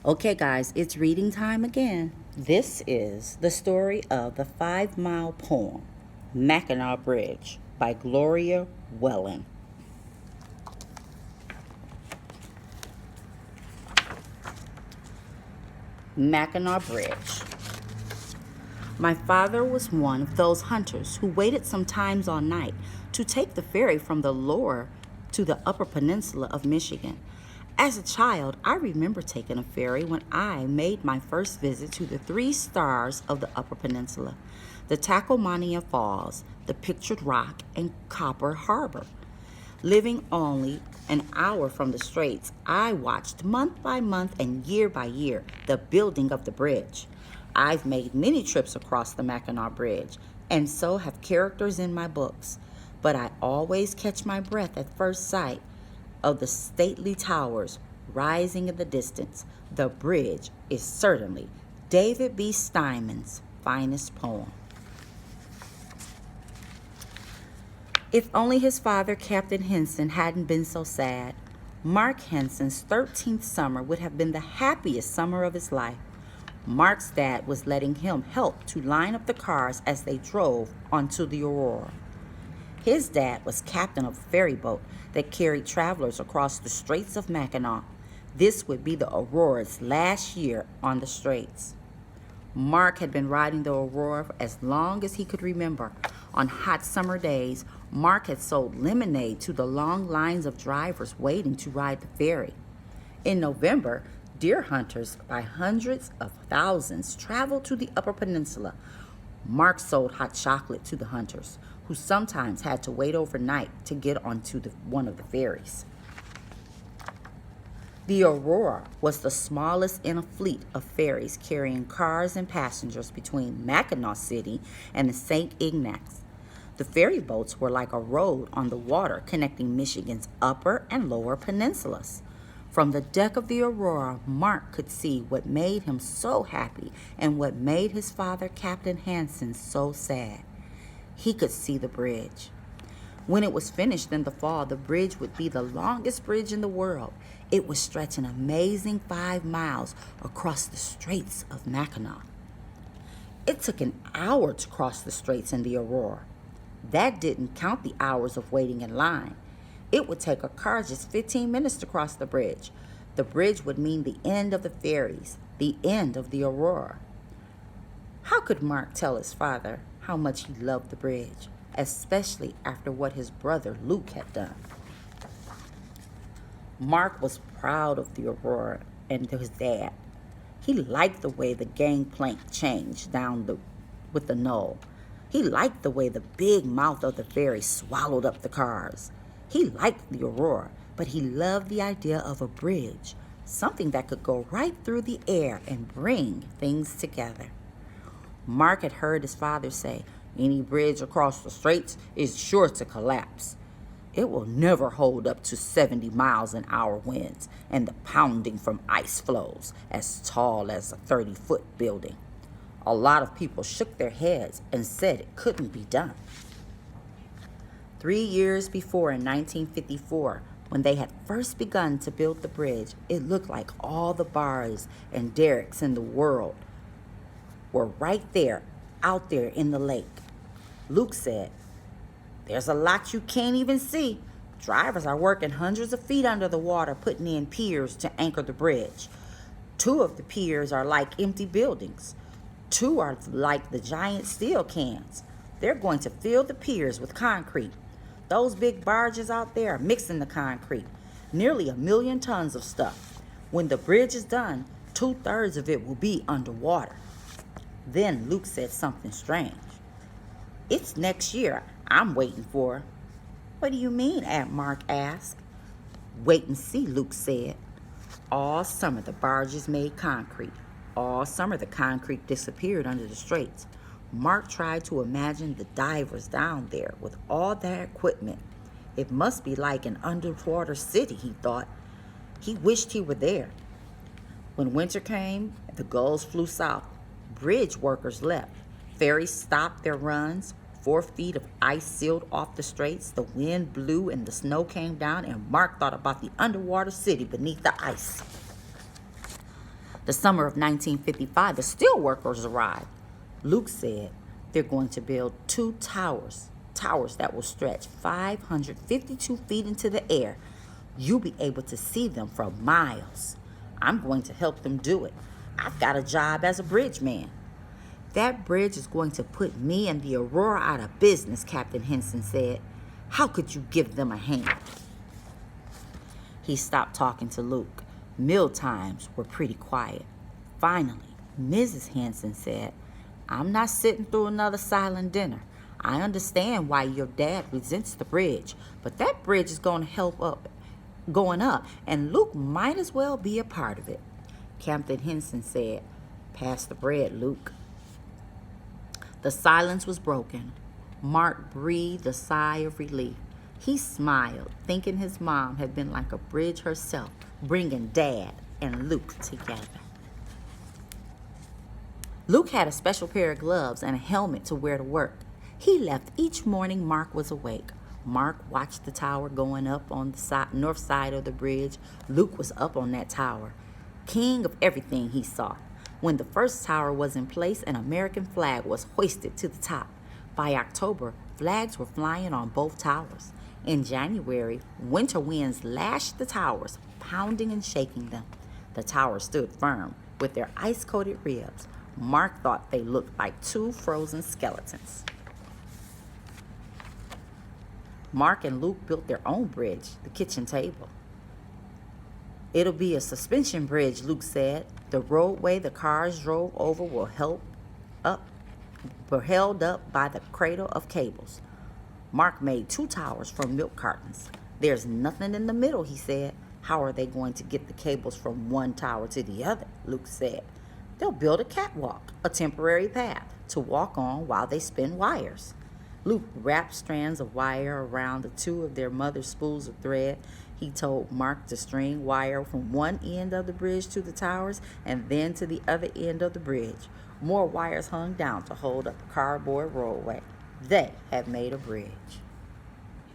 Okay, guys, it's reading time again. This is the story of the 5 Mile Poem, Mackinac Bridge, by Gloria Wellen. Mackinac Bridge. My father was one of those hunters who waited sometimes all night to take the ferry from the lower to the upper peninsula of Michigan. As a child, I remember taking a ferry when I made my first visit to the 3 stars of the upper peninsula, the Takalmania Falls, the Pictured Rock, and Copper Harbor. Living only an hour from the straits, I watched month by month and year by year the building of the bridge. I've made many trips across the Mackinac Bridge, and so have characters in my books, but I always catch my breath at first sight of the stately towers rising in the distance. The bridge is certainly David B. Steinman's finest poem. If only his father, Captain Henson, hadn't been so sad, Mark Henson's 13th summer would have been the happiest summer of his life. Mark's dad was letting him help to line up the cars as they drove onto the Aurora. His dad was captain of a ferry boat that carried travelers across the Straits of Mackinac. This would be the Aurora's last year on the Straits. Mark had been riding the Aurora for as long as he could remember. On hot summer days, Mark had sold lemonade to the long lines of drivers waiting to ride the ferry. In November, deer hunters by hundreds of thousands traveled to the Upper Peninsula. Mark sold hot chocolate to the hunters, who sometimes had to wait overnight to get onto one of the ferries. The Aurora was the smallest in a fleet of ferries carrying cars and passengers between Mackinac City and the St. Ignace. The ferry boats were like a road on the water connecting Michigan's upper and lower peninsulas. From the deck of the Aurora, Mark could see what made him so happy and what made his father, Captain Henson, so sad. He could see the bridge. When it was finished in the fall, the bridge would be the longest bridge in the world. It would stretch an amazing 5 miles across the Straits of Mackinac. It took an hour to cross the straits in the Aurora. That didn't count the hours of waiting in line. It would take a car just 15 minutes to cross the bridge. The bridge would mean the end of the ferries, the end of the Aurora. How could Mark tell his father how much he loved the bridge, especially after what his brother Luke had done? Mark was proud of the Aurora and his dad. He liked the way the gangplank changed with the knoll. He liked the way the big mouth of the ferry swallowed up the cars. He liked the Aurora, but he loved the idea of a bridge, something that could go right through the air and bring things together. Mark had heard his father say, "Any bridge across the straits is sure to collapse. It will never hold up to 70 miles an hour winds and the pounding from ice floes as tall as a 30-foot building." A lot of people shook their heads and said it couldn't be done. 3 years before, in 1954, when they had first begun to build the bridge, it looked like all the bars and derricks in the world were right there, out there in the lake. Luke said, "There's a lot you can't even see. Drivers are working hundreds of feet under the water, putting in piers to anchor the bridge. 2 of the piers are like empty buildings. 2 are like the giant steel cans. They're going to fill the piers with concrete. Those big barges out there are mixing the concrete, nearly 1 million tons of stuff. When the bridge is done, 2/3 of it will be underwater." Then Luke said something strange. "It's next year I'm waiting for." "What do you mean?" Mark asked. "Wait and see," Luke said. All summer the barges made concrete. All summer the concrete disappeared under the straits. Mark tried to imagine the divers down there with all their equipment. It must be like an underwater city, he thought. He wished he were there. When winter came, the gulls flew south. Bridge workers left. Ferries stopped their runs. 4 feet of ice sealed off the straits. The wind blew and the snow came down, and Mark thought about the underwater city beneath the ice. The summer of 1955, the steelworkers arrived. Luke said they're going to build 2 towers that will stretch 552 feet into the air. You'll be able to see them for miles. I'm going to help them do it. I've got a job as a bridge man. That bridge is going to put me and the Aurora out of business, Captain Henson said. How could you give them a hand? He stopped talking to Luke. Meal times were pretty quiet. Finally, Mrs. Henson said, I'm not sitting through another silent dinner. I understand why your dad resents the bridge, but that bridge is going up, and Luke might as well be a part of it. Captain Henson said, Pass the bread, Luke. The silence was broken. Mark breathed a sigh of relief. He smiled, thinking his mom had been like a bridge herself, bringing Dad and Luke together. Luke had a special pair of gloves and a helmet to wear to work. He left each morning Mark was awake. Mark watched the tower going up on the north side of the bridge. Luke was up on that tower, king of everything he saw. When the first tower was in place, an American flag was hoisted to the top. By October, flags were flying on both towers. In January, winter winds lashed the towers, pounding and shaking them. The towers stood firm with their ice-coated ribs. Mark thought they looked like 2 frozen skeletons. Mark and Luke built their own bridge, the kitchen table. It'll be a suspension bridge, Luke said. The roadway the cars drove over were held up by the cradle of cables. Mark made 2 towers from milk cartons. There's nothing in the middle, he said. How are they going to get the cables from one tower to the other? Luke said. They'll build a catwalk, a temporary path, to walk on while they spin wires. Luke wrapped strands of wire around the 2 of their mother's spools of thread. He told Mark to string wire from one end of the bridge to the towers and then to the other end of the bridge. More wires hung down to hold up the cardboard roadway. They had made a bridge.